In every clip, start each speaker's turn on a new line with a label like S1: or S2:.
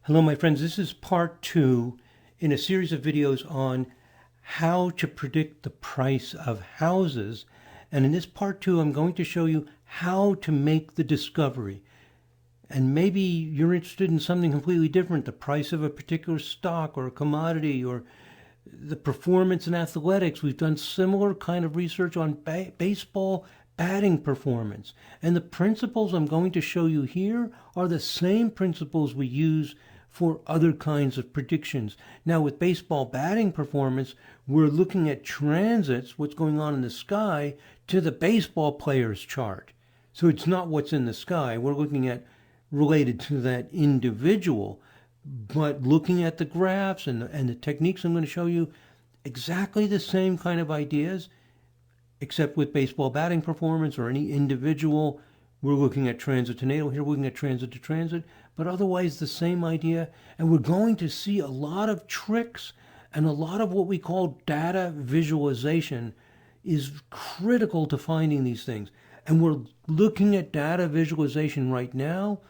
S1: Hello, my friends. This is part 2 in a series of videos on how to predict the price of houses. And in this part 2, I'm going to show you how to make the discovery. And maybe you're interested in something completely different, the price of a particular stock or a commodity or the performance in athletics. We've done similar kind of research on baseball batting performance. And the principles I'm going to show you here are the same principles we use for other kinds of predictions. Now, with baseball batting performance, we're looking at transits, what's going on in the sky, to the baseball player's chart. So it's not what's in the sky. We're looking at related to that individual, but looking at the graphs and the techniques I'm going to show you, exactly the same kind of ideas, except with baseball batting performance or any individual, we're looking at transit to natal. Here we're looking at transit to transit, but otherwise the same idea. And we're going to see a lot of tricks and a lot of what we call data visualization is critical to finding these things. And we're looking at data visualization right now,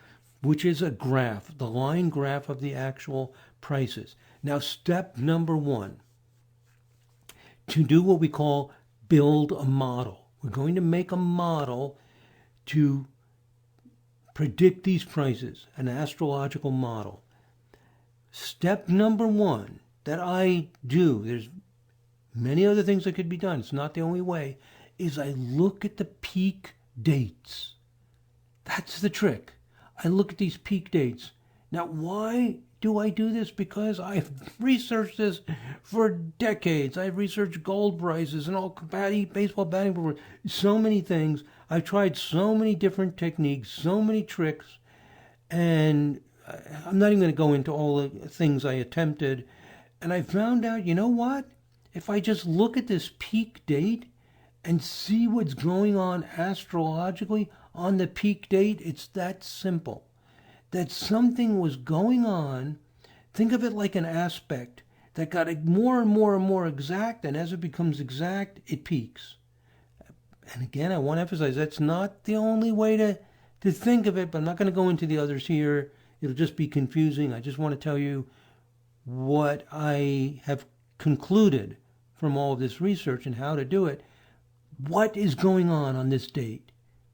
S1: which is a graph, the line graph of the actual prices. Now, step number 1, to do what we call build a model. We're going to make a model to predict these prices, an astrological model. Step number 1 that I do, there's many other things that could be done, it's not the only way, is I look at the peak dates. That's the trick. I look at these peak dates. Now, why do I do this? Because I've researched this for decades. I've researched gold prices and all baseball batting performance, so many things. I've tried so many different techniques, so many tricks, and I'm not even going to go into all the things I attempted. And I found out, you know what? If I just look at this peak date and see what's going on astrologically on the peak date, it's that simple. That something was going on. Think of it like an aspect that got more and more and more exact, and as it becomes exact, it peaks. And again, I want to emphasize that's not the only way to think of it, but I'm not going to go into the others here. It'll just be confusing. I just want to tell you what I have concluded from all of this research and how to do it. What is going on this date?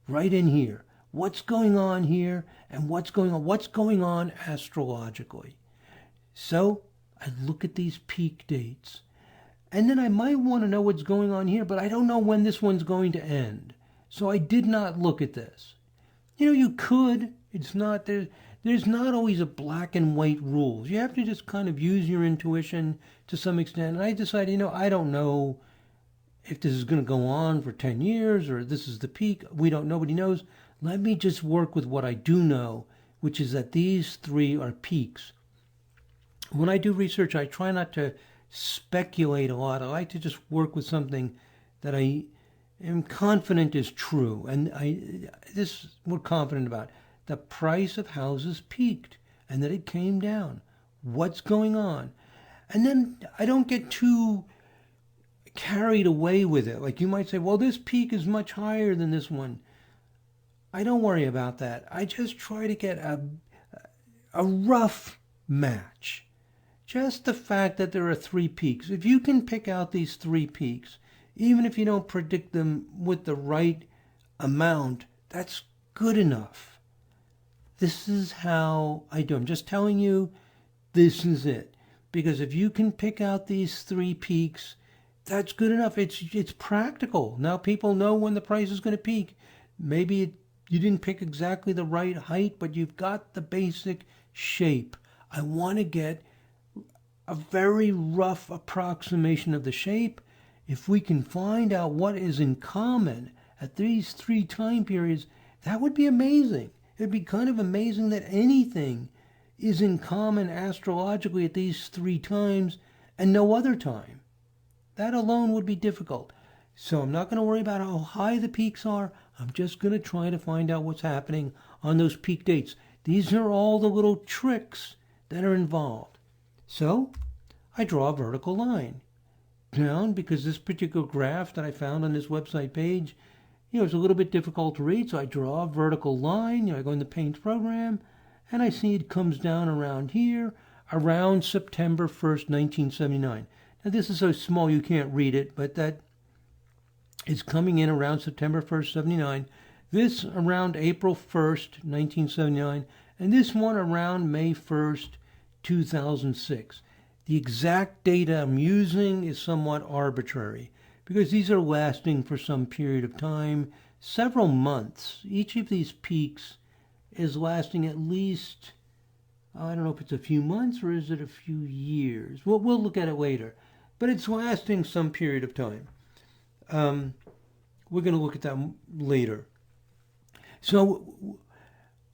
S1: Right in here. What's going on here and what's going on astrologically. So I look at these peak dates, and then I might want to know what's going on here, but I don't know when this one's going to end. So I did not look at this. You could. It's not there's not always a black and white rules. You have to just kind of use your intuition to some extent. And I decided, I don't know if this is going to go on for 10 years or this is the peak. Nobody knows. Let me just work with what I do know, which is that these 3 are peaks. When I do research, I try not to speculate a lot. I like to just work with something that I am confident is true. And this we're confident about. The price of houses peaked and that it came down. What's going on? And then I don't get too carried away with it. Like you might say, well, this peak is much higher than this one. I don't worry about that. I just try to get a rough match. Just the fact that there are 3 peaks. If you can pick out these 3 peaks, even if you don't predict them with the right amount, that's good enough. This is how I do. I'm just telling you, this is it. Because if you can pick out these 3 peaks, that's good enough. It's practical. Now people know when the price is going to peak. Maybe you didn't pick exactly the right height, but you've got the basic shape. I want to get a very rough approximation of the shape. If we can find out what is in common at these 3 time periods, that would be amazing. It'd be kind of amazing that anything is in common astrologically at these 3 times and no other time. That alone would be difficult. So I'm not going to worry about how high the peaks are. I'm just going to try to find out what's happening on those peak dates. These are all the little tricks that are involved. So I draw a vertical line down because this particular graph that I found on this website page, it's a little bit difficult to read. So I draw a vertical line. I go in the Paint program and I see it comes down around here, around September 1st, 1979. Now this is so small you can't read it, but that is coming in around September 1st, 79. This around April 1st, 1979, and this one around May 1st, 2006. The exact data I'm using is somewhat arbitrary because these are lasting for some period of time, several months. Each of these peaks is lasting at least, I don't know if it's a few months or is it a few years. We'll look at it later, but it's lasting some period of time. We're going to look at that later. So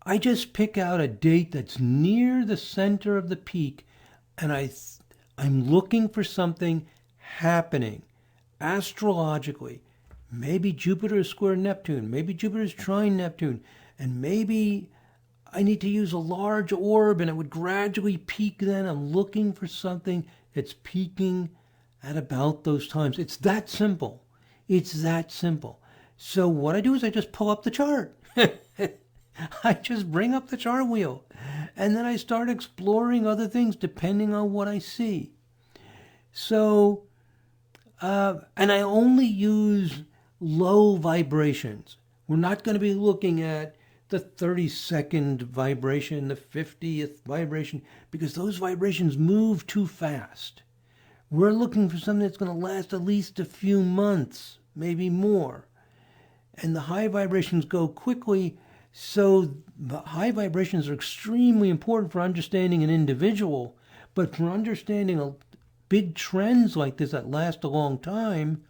S1: I just pick out a date that's near the center of the peak, and I'm looking for something happening astrologically. Maybe Jupiter is square Neptune, maybe Jupiter is trine Neptune, and maybe I need to use a large orb and it would gradually peak then. I'm looking for something that's peaking at about those times. It's that simple. It's that simple. So what I do is I just pull up the chart. I just bring up the chart wheel and then I start exploring other things depending on what I see. So, and I only use low vibrations. We're not going to be looking at the 32nd vibration, the 50th vibration, because those vibrations move too fast. We're looking for something that's going to last at least a few months, maybe more. And the high vibrations go quickly, so the high vibrations are extremely important for understanding an individual, but for understanding big trends like this that last a long time,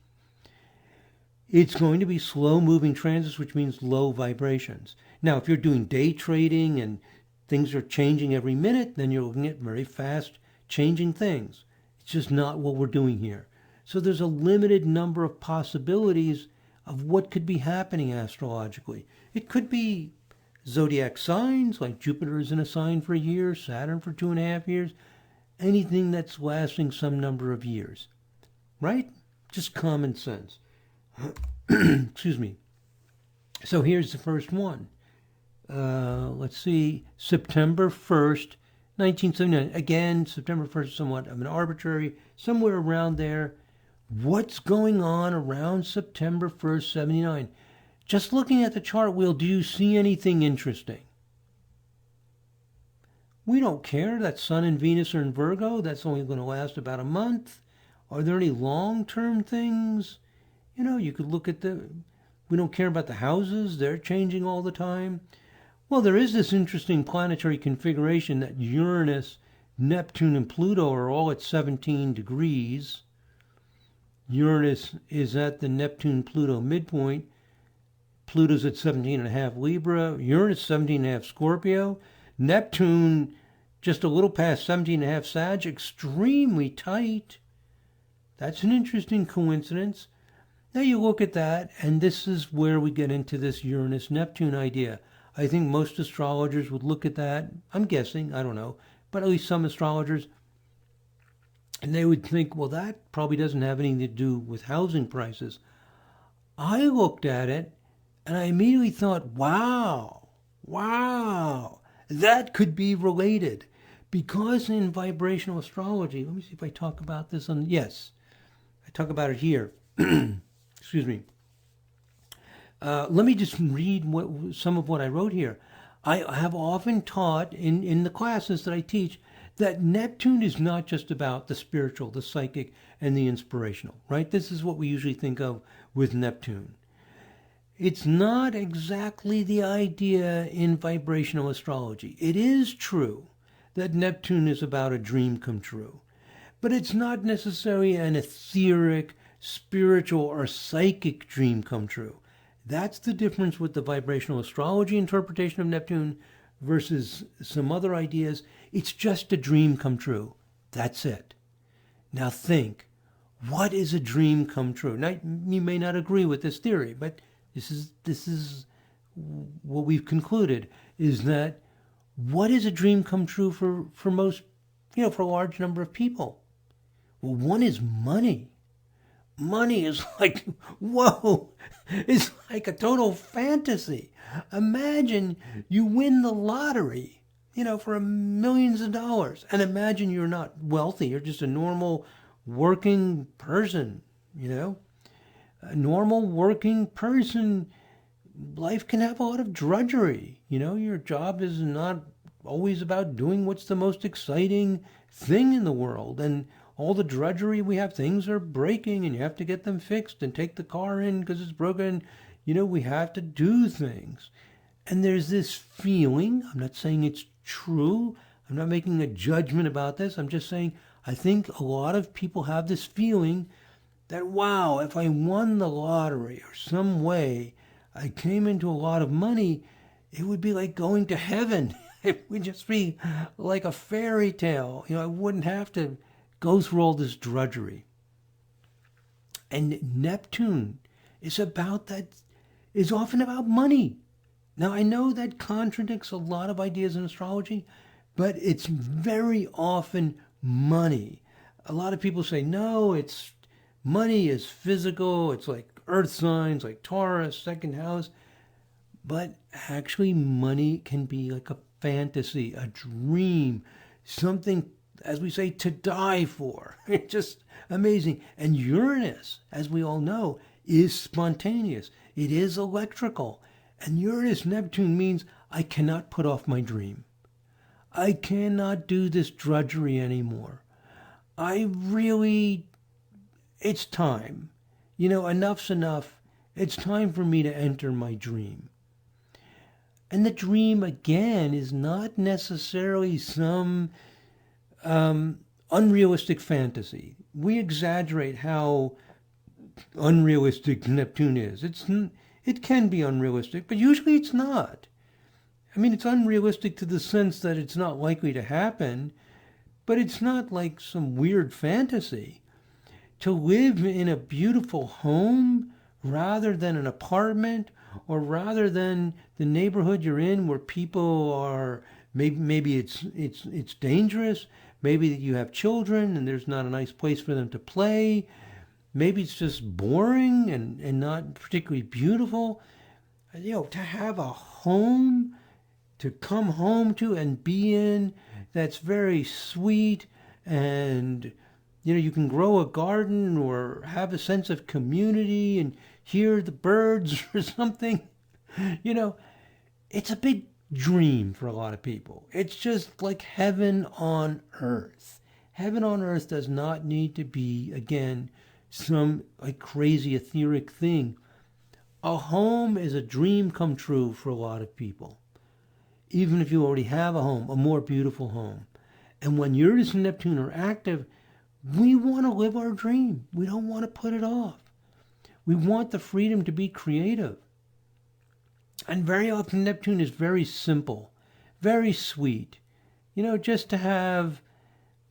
S1: it's going to be slow-moving transits, which means low vibrations. Now, if you're doing day trading and things are changing every minute, then you're looking at very fast changing things. It's just not what we're doing here. So there's a limited number of possibilities of what could be happening astrologically. It could be zodiac signs, like Jupiter is in a sign for a year, Saturn for 2.5 years, anything that's lasting some number of years, right? Just common sense. Excuse me. So here's the first one. Let's see, September 1st, 1979. Again, September 1st is somewhat of an arbitrary, somewhere around there. What's going on around September 1st, 79? Just looking at the chart wheel, do you see anything interesting? We don't care that Sun and Venus are in Virgo. That's only going to last about a month. Are there any long-term things? You know, you could look at we don't care about the houses. They're changing all the time. Well, there is this interesting planetary configuration that Uranus, Neptune, and Pluto are all at 17 degrees. Uranus is at the Neptune-Pluto midpoint. Pluto's at 17.5 Libra. Uranus 17.5 Scorpio. Neptune just a little past 17.5 Sag. Extremely tight. That's an interesting coincidence. Now you look at that, and this is where we get into this Uranus-Neptune idea. I think most astrologers would look at that. I'm guessing, I don't know, but at least some astrologers, and they would think, well, that probably doesn't have anything to do with housing prices. I looked at it, and I immediately thought, wow, that could be related. Because in vibrational astrology, let me see if I talk about this on, yes, I talk about it here. Excuse me. Let me just read some of what I wrote here. I have often taught in the classes that I teach that Neptune is not just about the spiritual, the psychic, and the inspirational, right? This is what we usually think of with Neptune. It's not exactly the idea in vibrational astrology. It is true that Neptune is about a dream come true, but it's not necessarily an etheric, spiritual, or psychic dream come true. That's the difference with the vibrational astrology interpretation of Neptune versus some other ideas. It's just a dream come true. That's it. Now think, what is a dream come true? Now, you may not agree with this theory, but this is what we've concluded, is that what is a dream come true for most, for a large number of people? Well, one is money. Money is like, whoa, it's like a total fantasy. Imagine you win the lottery. for millions of dollars. And imagine you're not wealthy. You're just a normal working person, A normal working person, life can have a lot of drudgery. Your job is not always about doing what's the most exciting thing in the world. And all the drudgery we have, things are breaking and you have to get them fixed and take the car in because it's broken. We have to do things. And there's this feeling, I'm not saying it's true, I'm not making a judgment about this, I'm just saying I think a lot of people have this feeling that, wow, if I won the lottery or some way I came into a lot of money, it would be like going to heaven. It would just be like a fairy tale. I wouldn't have to go through all this drudgery. And Neptune is often about money. Now, I know that contradicts a lot of ideas in astrology, but it's very often money. A lot of people say, no, money is physical. It's like earth signs, like Taurus, second house. But actually, money can be like a fantasy, a dream, something, as we say, to die for. It's just amazing. And Uranus, as we all know, is spontaneous. It is electrical. And Uranus-Neptune means I cannot put off my dream. I cannot do this drudgery anymore. It's time. Enough's enough. It's time for me to enter my dream. And the dream, again, is not necessarily some unrealistic fantasy. We exaggerate how unrealistic Neptune is. It can be unrealistic, but usually it's not. It's unrealistic to the sense that it's not likely to happen, but it's not like some weird fantasy. To live in a beautiful home rather than an apartment, or rather than the neighborhood you're in where people are, maybe it's dangerous, maybe you have children and there's not a nice place for them to play, maybe it's just boring and not particularly beautiful. To have a home to come home to and be in that's very sweet, and you can grow a garden or have a sense of community and hear the birds or something. It's a big dream for a lot of people. It's just like heaven on earth. Heaven on earth does not need to be, again, some like crazy etheric thing. A home is a dream come true for a lot of people. Even if you already have a home, a more beautiful home. And when Uranus and Neptune are active, we want to live our dream. We don't want to put it off. We want the freedom to be creative. And very often Neptune is very simple, very sweet. Just to have,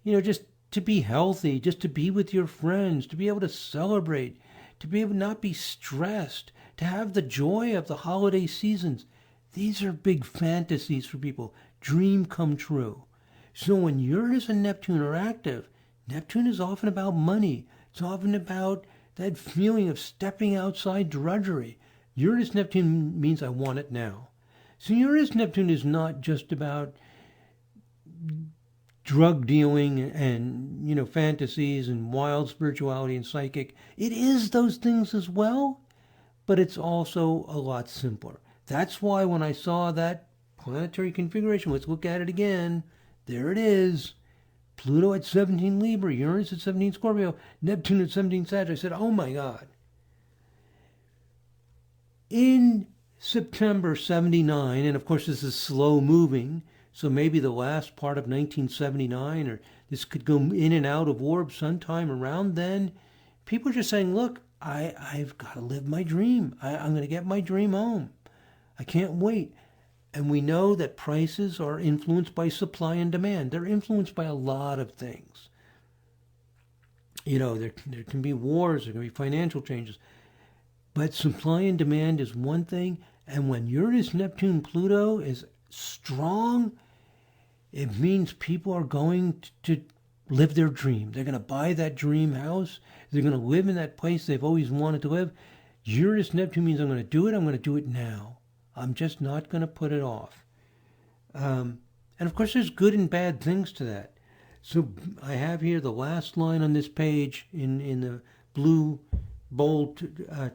S1: just to be healthy, just to be with your friends, to be able to celebrate, to be able to not be stressed, to have the joy of the holiday seasons. These are big fantasies for people. Dream come true. So when Uranus and Neptune are active, Neptune is often about money. It's often about that feeling of stepping outside drudgery. Uranus-Neptune means I want it now. So Uranus-Neptune is not just about drug dealing and, fantasies and wild spirituality and psychic. It is those things as well, but it's also a lot simpler. That's why when I saw that planetary configuration, let's look at it again. There it is. Pluto at 17 Libra, Uranus at 17 Scorpio, Neptune at 17 Sagittarius. I said, oh my God. In September 79, and of course this is slow moving, so maybe the last part of 1979, or this could go in and out of orb sometime around then, people are just saying, look, I've got to live my dream. I'm going to get my dream home. I can't wait. And we know that prices are influenced by supply and demand. They're influenced by a lot of things. There can be wars, there can be financial changes. But supply and demand is one thing. And when Uranus, Neptune, Pluto is strong, it means people are going to live their dream. They're going to buy that dream house. They're going to live in that place they've always wanted to live. Uranus, Neptune means I'm going to do it. I'm going to do it now. I'm just not going to put it off. And of course, there's good and bad things to that. So I have here the last line on this page in the blue bold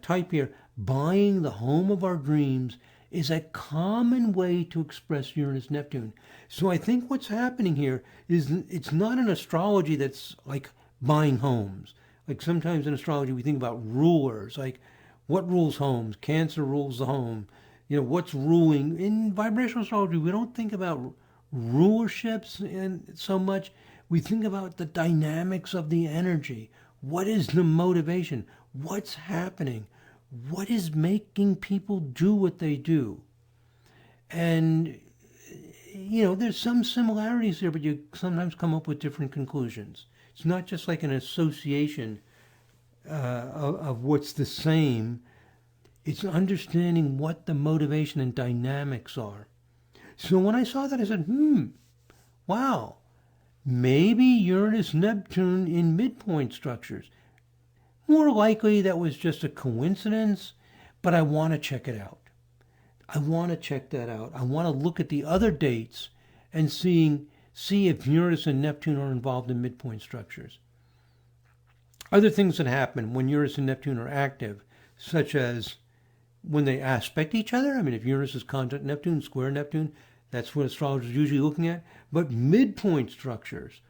S1: type here. Buying the home of our dreams is a common way to express Uranus Neptune. So I think what's happening here is it's not an astrology that's like buying homes. Like sometimes in astrology we think about rulers, like what rules homes? Cancer rules the home. You know, what's ruling? In vibrational astrology, we don't think about rulerships and so much. We think about the dynamics of the energy. What is the motivation? What's happening? What is making people do what they do? And, you know, there's some similarities there, but you sometimes come up with different conclusions. It's not just like an association of what's the same. It's understanding what the motivation and dynamics are. So when I saw that, I said, wow, maybe Uranus Neptune in midpoint structures. More likely that was just a coincidence, but I want to check it out. I want to check that out. I want to look at the other dates and see if Uranus and Neptune are involved in midpoint structures. Other things that happen when Uranus and Neptune are active, such as when they aspect each other. I mean, if Uranus is conjunct Neptune, square Neptune, that's what astrologers are usually looking at. But midpoint structures,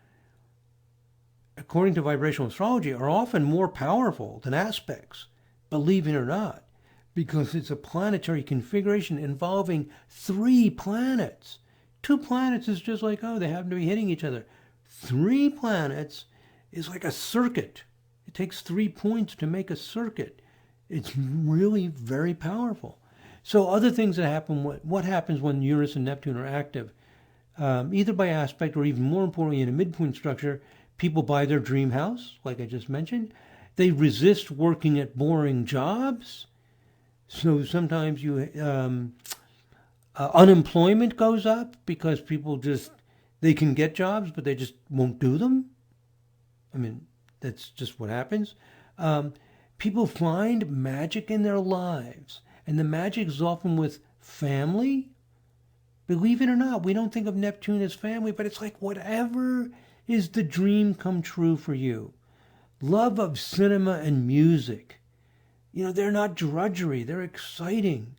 S1: according to vibrational astrology, are often more powerful than aspects, believe it or not, because it's a planetary configuration involving 3 planets. 2 planets is just like, oh, they happen to be hitting each other. 3 planets is like a circuit. It takes 3 points to make a circuit. It's really very powerful. So other things that happen, what happens when Uranus and Neptune are active, either by aspect or even more importantly in a midpoint structure, people buy their dream house, like I just mentioned. They resist working at boring jobs. So sometimes unemployment goes up because people they can get jobs, but they just won't do them. I mean, that's just what happens. People find magic in their lives, and the magic is often with family. Believe it or not, we don't think of Neptune as family, but it's like whatever is the dream come true for you. Love of cinema and music. You know, they're not drudgery, they're exciting.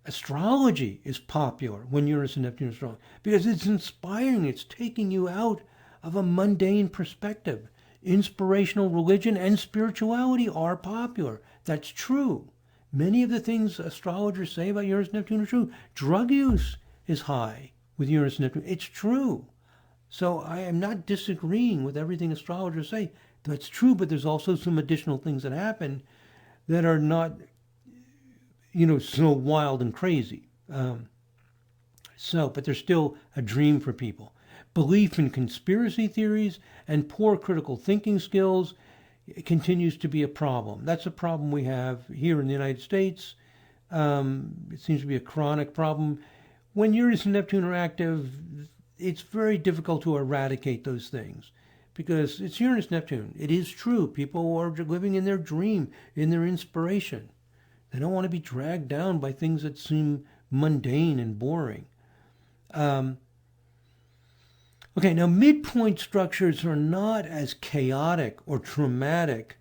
S1: Astrology is popular when Uranus and Neptune are strong because it's inspiring, it's taking you out of a mundane perspective. Inspirational religion and spirituality are popular. That's true. Many of the things astrologers say about Uranus and Neptune are true. Drug use is high with Uranus and Neptune. It's true. So I am not disagreeing with everything astrologers say. That's true, but there's also some additional things that happen that are not, so wild and crazy. But there's still a dream for people. Belief in conspiracy theories and poor critical thinking skills continues to be a problem. That's a problem we have here in the United States. It seems to be a chronic problem. When Uranus and Neptune are active, it's very difficult to eradicate those things because it's Uranus Neptune. It is true. People are living in their dream, in their inspiration. They don't want to be dragged down by things that seem mundane and boring. Okay, now midpoint structures are not as chaotic or traumatic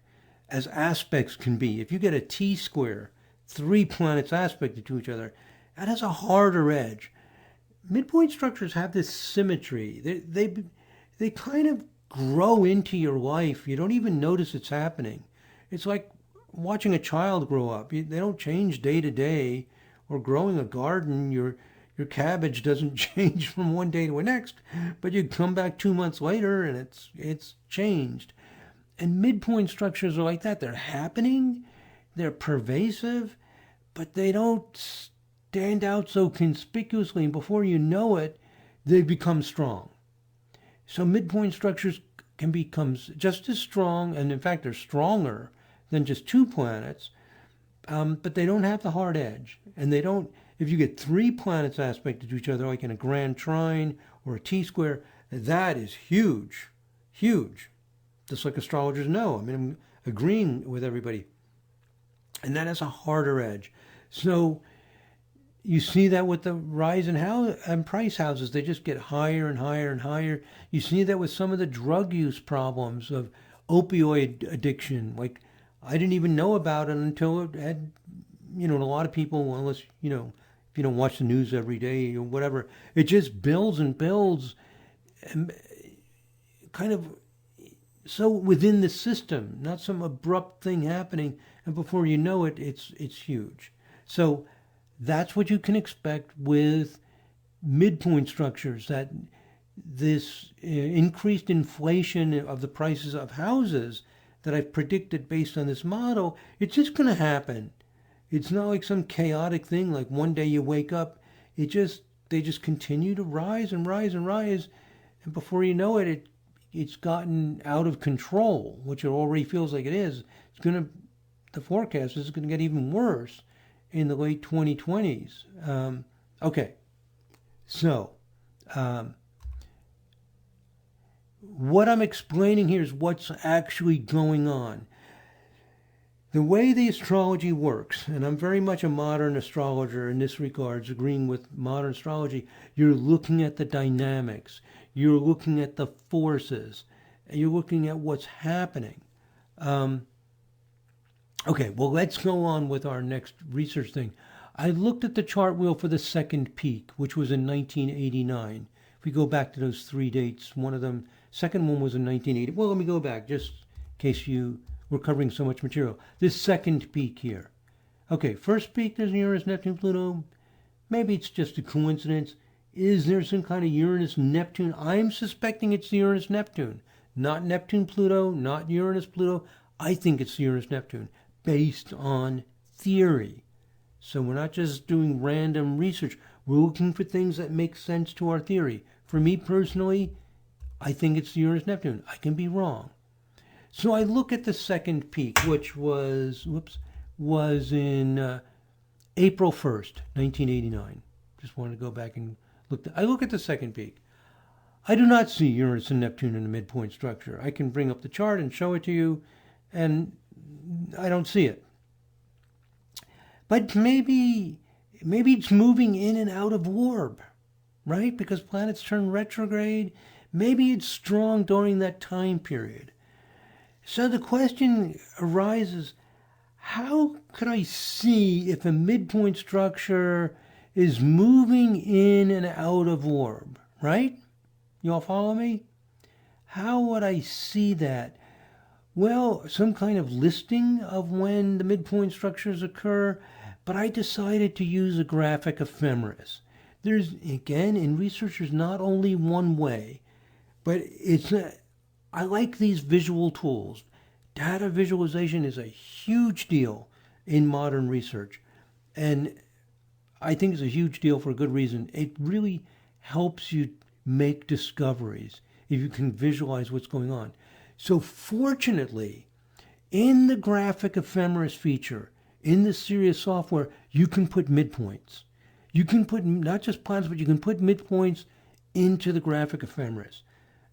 S1: as aspects can be. If you get a T-square, 3 planets aspected to each other, that has a harder edge. Midpoint structures have this symmetry. They kind of grow into your life. You don't even notice it's happening. It's like watching a child grow up. They don't change day to day. Or growing a garden, your cabbage doesn't change from one day to the next, but you come back 2 months later and it's changed. And midpoint structures are like that. They're happening, they're pervasive, but they don't stand out so conspicuously. And before you know it, they become strong. So midpoint structures can become just as strong, and in fact, they're stronger than just 2 planets, but they don't have the hard edge. And they don't. If you get 3 planets aspected to each other, like in a grand trine or a T-square, that is huge, huge. Just like astrologers know. I mean, I'm agreeing with everybody. And that has a harder edge. So, You see that with the rise in price houses. They just get higher and higher and higher. You see that with some of the drug use problems of opioid addiction. Like, I didn't even know about it until it had, a lot of people, unless, if you don't watch the news every day or whatever, it just builds and builds, and kind of so within the system, not some abrupt thing happening, and before you know it, it's huge. So that's what you can expect with midpoint structures, that this increased inflation of the prices of houses that I've predicted based on this model, it's just going to happen. It's not like some chaotic thing, like one day you wake up, they just continue to rise and rise and rise, and before you know it, it's gotten out of control, which it already feels like it is. The forecast is going to get even worse in the late 2020s. Okay, so what I'm explaining here is what's actually going on. The way the astrology works, and I'm very much a modern astrologer in this regards, agreeing with modern astrology, you're looking at the dynamics, you're looking at the forces, and you're looking at what's happening. Okay, well, let's go on with our next research thing. I looked at the chart wheel for the second peak, which was in 1989. If we go back to those three dates, second one was in 1980. Well, let me go back, just in case we're covering so much material. This second peak here. Okay, first peak, there's Uranus, Neptune, Pluto. Maybe it's just a coincidence. Is there some kind of Uranus, Neptune? I'm suspecting it's the Uranus, Neptune. Not Neptune, Pluto, not Uranus, Pluto. I think it's the Uranus, Neptune, based on theory. So we're not just doing random research. We're looking for things that make sense to our theory. For me personally, I think it's the Uranus, Neptune. I can be wrong. So I look at the second peak, which was in April 1st, 1989. Just wanted to go back and look. I look at the second peak. I do not see Uranus and Neptune in the midpoint structure. I can bring up the chart and show it to you, and I don't see it. But maybe it's moving in and out of orb, right? Because planets turn retrograde. Maybe it's strong during that time period. So the question arises, how could I see if a midpoint structure is moving in and out of orb, right? You all follow me? How would I see that? Well, some kind of listing of when the midpoint structures occur, but I decided to use a graphic ephemeris. There's, again, in research, there's not only one way, but I like these visual tools. Data visualization is a huge deal in modern research, and I think it's a huge deal for a good reason. It really helps you make discoveries if you can visualize what's going on. So fortunately, in the graphic ephemeris feature, in the Sirius software, you can put midpoints. You can put not just planets, but you can put midpoints into the graphic ephemeris.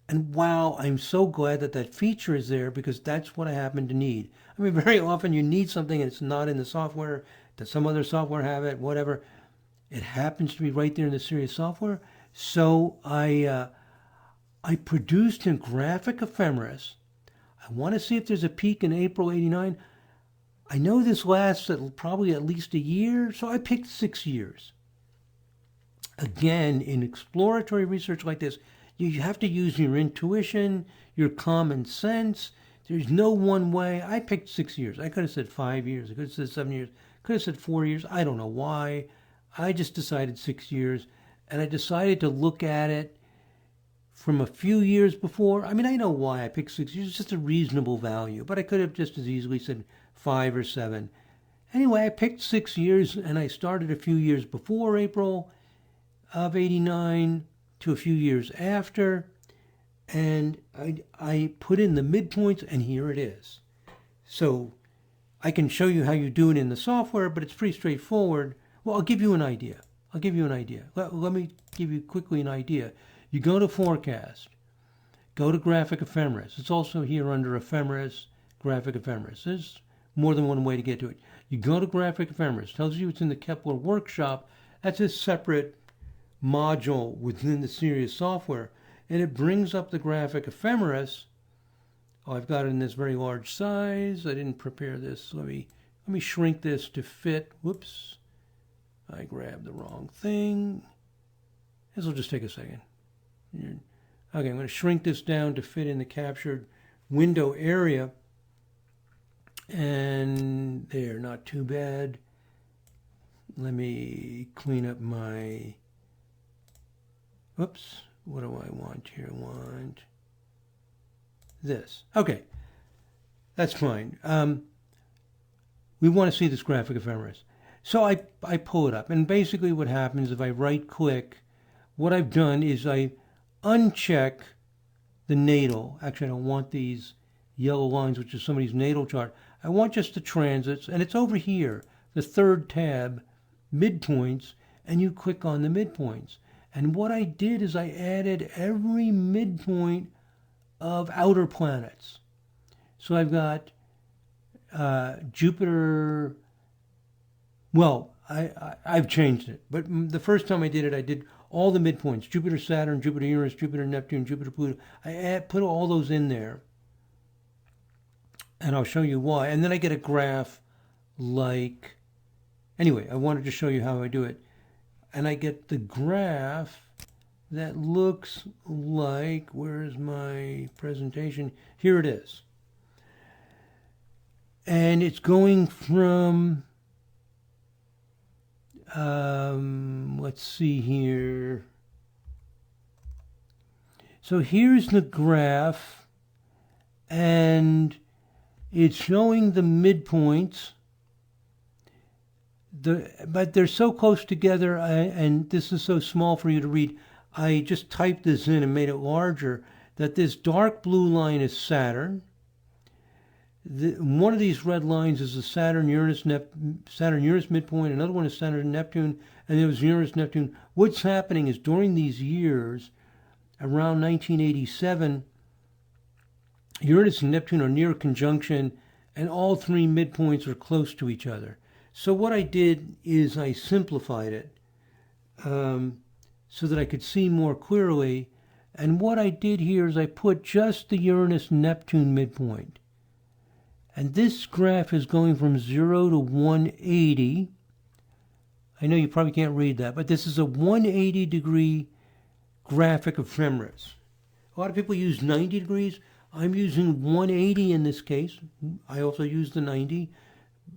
S1: And wow, I'm so glad that that feature is there, because that's what I happen to need. I mean, very often you need something and it's not in the software, that some other software have it, whatever. It happens to be right there in the Sirius software. So I produced a graphic ephemeris. I want to see if there's a peak in April 89. I know this lasts probably at least a year, so I picked 6 years. Again, in exploratory research like this, you have to use your intuition, your common sense. There's no one way. I picked 6 years. I could have said 5 years. I could have said 7 years. I could have said 4 years. I don't know why. I just decided 6 years. And I decided to look at it from a few years before. I mean, I know why I picked 6 years. It's just a reasonable value. But I could have just as easily said 5 or 7. Anyway, I picked 6 years, and I started a few years before April of 89 to a few years after. And I put in the midpoints, and here it is. So I can show you how you do it in the software, but it's pretty straightforward. Well, I'll give you an idea. Let me give you quickly an idea. You go to Forecast. Go to Graphic Ephemeris. It's also here under Ephemeris, Graphic Ephemeris. There's more than one way to get to it. You go to Graphic Ephemeris. Tells you it's in the Kepler workshop, That's a separate module within the Sirius software. And it brings up the graphic ephemeris. Oh, I've got it in this very large size. I didn't prepare this. Let me shrink this to fit. Whoops. I grabbed the wrong thing. This will just take a second. Okay, I'm going to shrink this down to fit in the captured window area. And there, not too bad. Let me clean up my, whoops, what do I want here? I want this. Okay, that's fine. We want to see this graphic ephemeris. So I pull it up, and basically what happens if I right click, what I've done is I uncheck the natal. Actually, I don't want these yellow lines, which is somebody's natal chart. I want just the transits, and it's over here, the third tab, midpoints, and you click on the midpoints. And what I did is I added every midpoint of outer planets. So I've got Jupiter. Well, I've changed it, but the first time I did it, I did all the midpoints: Jupiter, Saturn, Jupiter, Uranus, Jupiter, Neptune, Jupiter, Pluto. I put all those in there, and I'll show you why. And then I get a graph like, anyway, I wanted to show you how I do it. And I get the graph that looks like, where's my presentation? Here it is. And it's going from, let's see here. So here's the graph, and it's showing the midpoints. But they're so close together, and this is so small for you to read. I just typed this in and made it larger, that this dark blue line is Saturn. One of these red lines is the Saturn-Uranus midpoint. Another one is Saturn-Neptune, and there was Uranus-Neptune. What's happening is during these years, around 1987, Uranus and Neptune are near conjunction, and all three midpoints are close to each other. So what I did is I simplified it so that I could see more clearly. And what I did here is I put just the Uranus-Neptune midpoint. And this graph is going from 0 to 180. I know you probably can't read that, but this is a 180-degree graphic ephemeris. A lot of people use 90 degrees. I'm using 180 in this case. I also use the 90.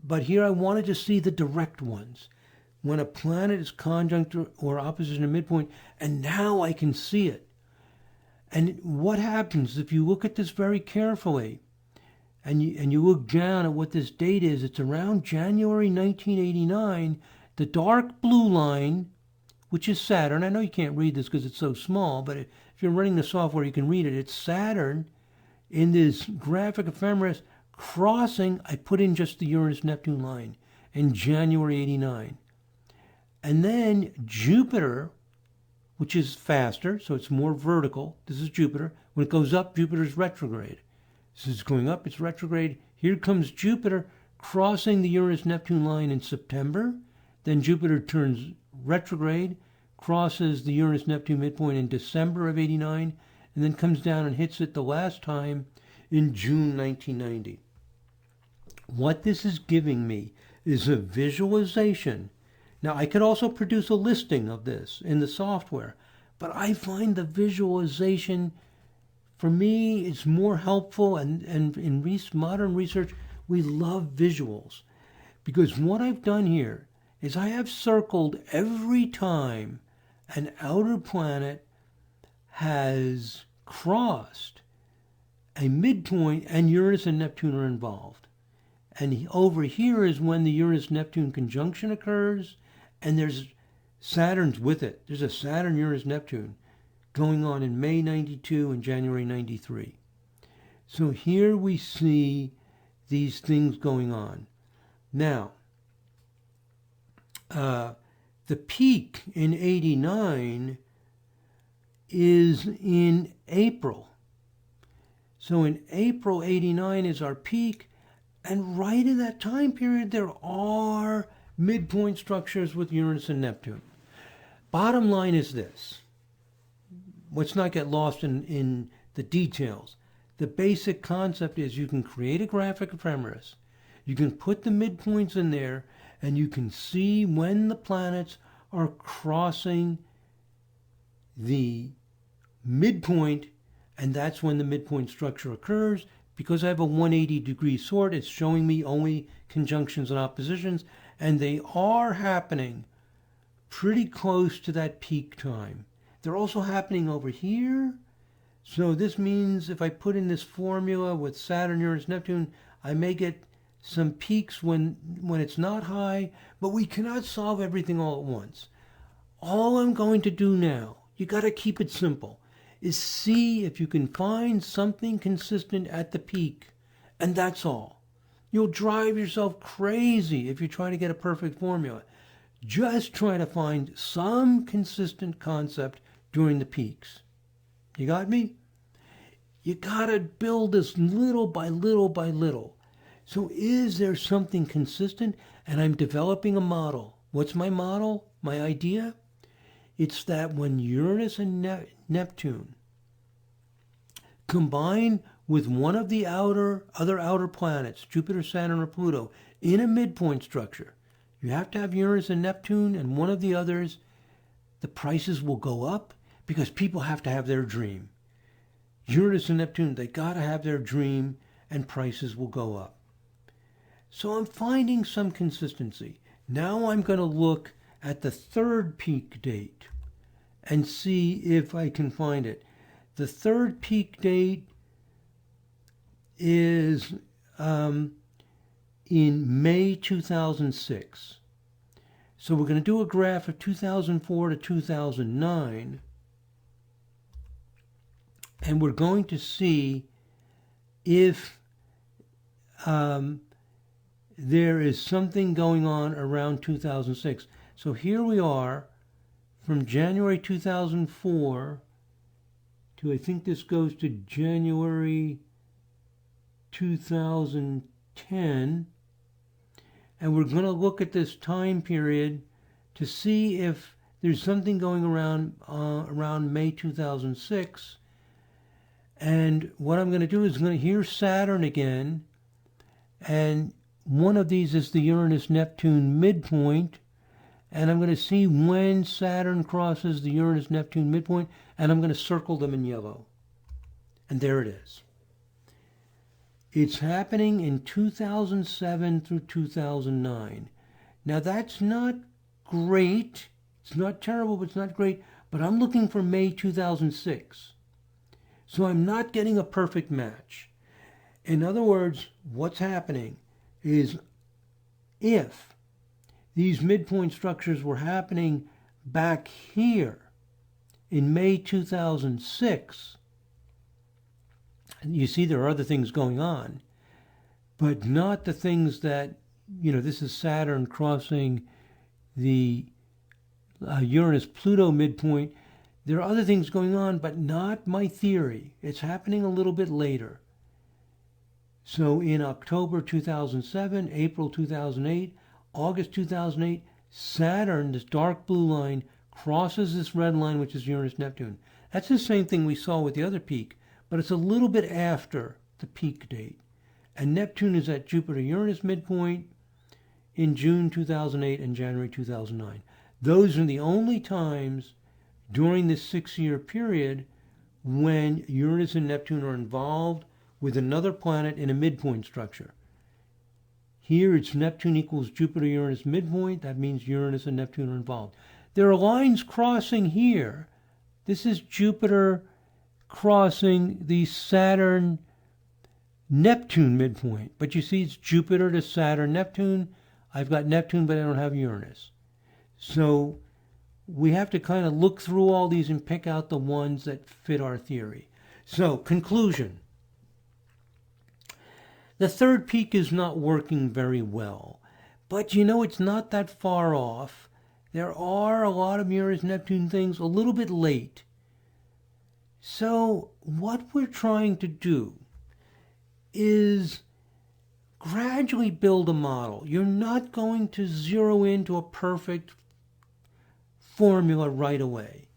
S1: But here I wanted to see the direct ones. When a planet is conjunct or opposition to midpoint, and now I can see it. And what happens if you look at this very carefully, and you look down at what this date is, it's around January 1989, the dark blue line, which is Saturn. I know you can't read this because it's so small, but if you're running the software, you can read it. It's Saturn in this graphic ephemeris crossing, I put in just the Uranus-Neptune line in January 89. And then Jupiter, which is faster, so it's more vertical. This is Jupiter. When it goes up, Jupiter's retrograde. This is going up, it's retrograde. Here comes Jupiter crossing the Uranus-Neptune line in September. Then Jupiter turns retrograde, crosses the Uranus-Neptune midpoint in December of 89, and then comes down and hits it the last time in June 1990. What this is giving me is a visualization. Now, I could also produce a listing of this in the software, but I find the visualization, for me, it's more helpful, and in modern research, we love visuals. Because what I've done here is I have circled every time an outer planet has crossed a midpoint and Uranus and Neptune are involved. And over here is when the Uranus-Neptune conjunction occurs, and there's Saturn's with it. There's a Saturn-Uranus-Neptune going on in May 92 and January 93. So here we see these things going on. Now, the peak in 89 is in April. So in April 89 is our peak. And right in that time period, there are midpoint structures with Uranus and Neptune. Bottom line is this. Let's not get lost in the details. The basic concept is you can create a graphic ephemeris. You can put the midpoints in there, and you can see when the planets are crossing the midpoint, and that's when the midpoint structure occurs. Because I have a 180-degree sort, it's showing me only conjunctions and oppositions, and they are happening pretty close to that peak time. They're also happening over here. So this means if I put in this formula with Saturn, Uranus, Neptune, I may get some peaks when it's not high, but we cannot solve everything all at once. All I'm going to do now, you got to keep it simple, is see if you can find something consistent at the peak, and that's all. You'll drive yourself crazy if you try to get a perfect formula. Just try to find some consistent concept during the peaks. You got me? You got to build this little by little by little. So is there something consistent? And I'm developing a model. What's my model? My idea? It's that when Uranus and Neptune combine with one of the other outer planets, Jupiter, Saturn, or Pluto, in a midpoint structure, you have to have Uranus and Neptune and one of the others, the prices will go up because people have to have their dream. Uranus and Neptune, they got to have their dream and prices will go up. So I'm finding some consistency. Now I'm going to look at the third peak date and see if I can find it. The third peak date is in May 2006. So we're going to do a graph of 2004 to 2009. And we're going to see if there is something going on around 2006. So here we are from January 2004 to, I think this goes to January 2010. And we're going to look at this time period to see if there's something going around May 2006. And what I'm going to do is I'm going to hear Saturn again. And one of these is the Uranus-Neptune midpoint. And I'm going to see when Saturn crosses the Uranus-Neptune midpoint. And I'm going to circle them in yellow. And there it is. It's happening in 2007 through 2009. Now that's not great. It's not terrible, but it's not great. But I'm looking for May 2006. So I'm not getting a perfect match. In other words, what's happening is if these midpoint structures were happening back here in May 2006, you see there are other things going on, but not the things that, this is Saturn crossing the Uranus-Pluto midpoint. There are other things going on, but not my theory. It's happening a little bit later. So in October 2007, April 2008, August 2008, Saturn, this dark blue line, crosses this red line, which is Uranus-Neptune. That's the same thing we saw with the other peak, but it's a little bit after the peak date. And Neptune is at Jupiter-Uranus midpoint in June 2008 and January 2009. Those are the only times during this 6-year period when Uranus and Neptune are involved with another planet in a midpoint structure. Here it's Neptune equals Jupiter-Uranus midpoint. That means Uranus and Neptune are involved. There are lines crossing here. This is Jupiter crossing the Saturn-Neptune midpoint. But you see it's Jupiter to Saturn-Neptune. I've got Neptune, but I don't have Uranus. So we have to kind of look through all these and pick out the ones that fit our theory. So, conclusion. The third peak is not working very well. But it's not that far off. There are a lot of Uranus-Neptune things a little bit late. So, what we're trying to do is gradually build a model. You're not going to zero into a perfect formula right away.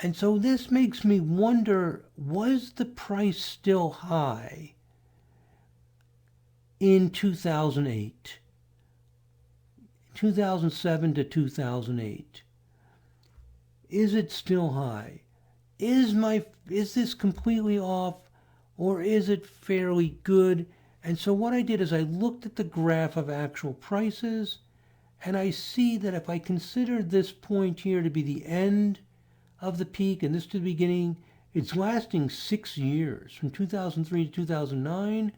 S1: And so this makes me wonder, was the price still high in 2008? 2007 to 2008. Is it still high? Is this completely off, or is it fairly good? And so what I did is I looked at the graph of actual prices, and I see that if I consider this point here to be the end of the peak and this to the beginning, it's lasting 6 years, from 2003 to 2009.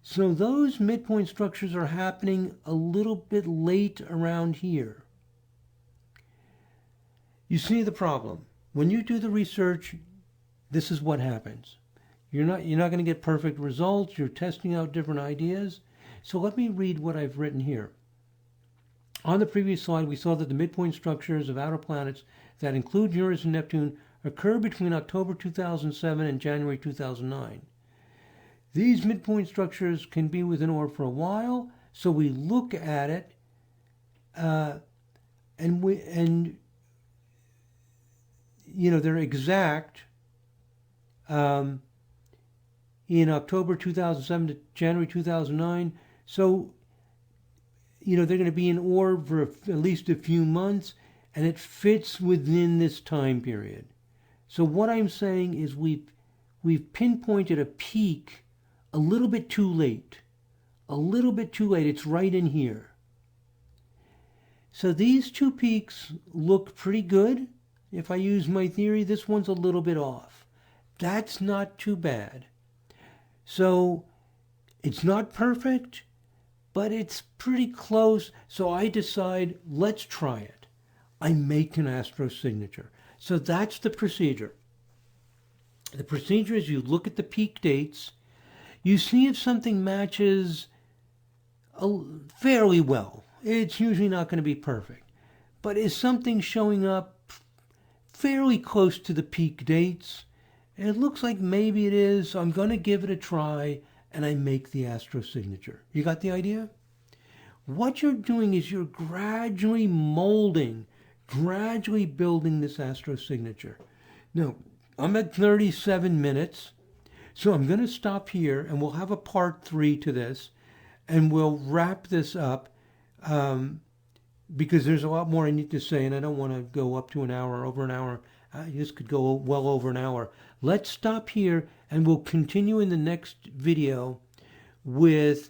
S1: So those midpoint structures are happening a little bit late around here. You see the problem. When you do the research, this is what happens. You're not going to get perfect results. You're testing out different ideas. So let me read what I've written here. On the previous slide, we saw that the midpoint structures of outer planets that include Uranus and Neptune occur between October 2007 and January 2009. These midpoint structures can be within orb for a while, so we look at it, and they're exact in October 2007 to January 2009. So, they're going to be in orb for at least a few months, and it fits within this time period. So what I'm saying is we've pinpointed a peak a little bit too late. A little bit too late. It's right in here. So these two peaks look pretty good. If I use my theory, this one's a little bit off. That's not too bad. So it's not perfect, but it's pretty close. So I decide, let's try it. I make an AstroSignature. So that's the procedure. The procedure is you look at the peak dates, you see if something matches fairly well. It's usually not going to be perfect. But is something showing up fairly close to the peak dates? And it looks like maybe it is, so I'm going to give it a try, and I make the AstroSignature. You got the idea? What you're doing is you're gradually molding, gradually building this AstroSignature. Now, I'm at 37 minutes, so I'm going to stop here, and we'll have a part 3 to this, and we'll wrap this up, because there's a lot more I need to say, and I don't want to go up to an hour, over an hour. This could go well over an hour. Let's stop here, and we'll continue in the next video with...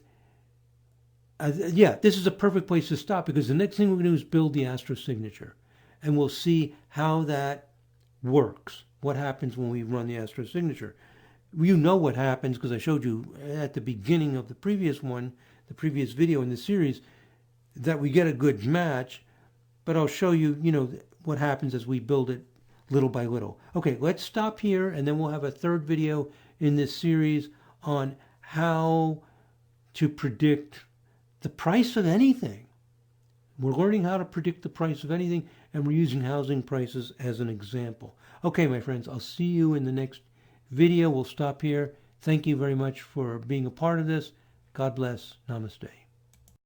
S1: this is a perfect place to stop, because the next thing we're going to do is build the AstroSignature. And we'll see how that works. What happens when we run the AstroSignature. You know what happens, because I showed you at the beginning of the previous video in the series, that we get a good match. But I'll show you, what happens as we build it little by little. Okay, let's stop here, and then we'll have a third video in this series on how to predict the price of anything. We're learning how to predict the price of anything, and we're using housing prices as an example. Okay, my friends, I'll see you in the next video. We'll stop here. Thank you very much for being a part of this. God bless. Namaste.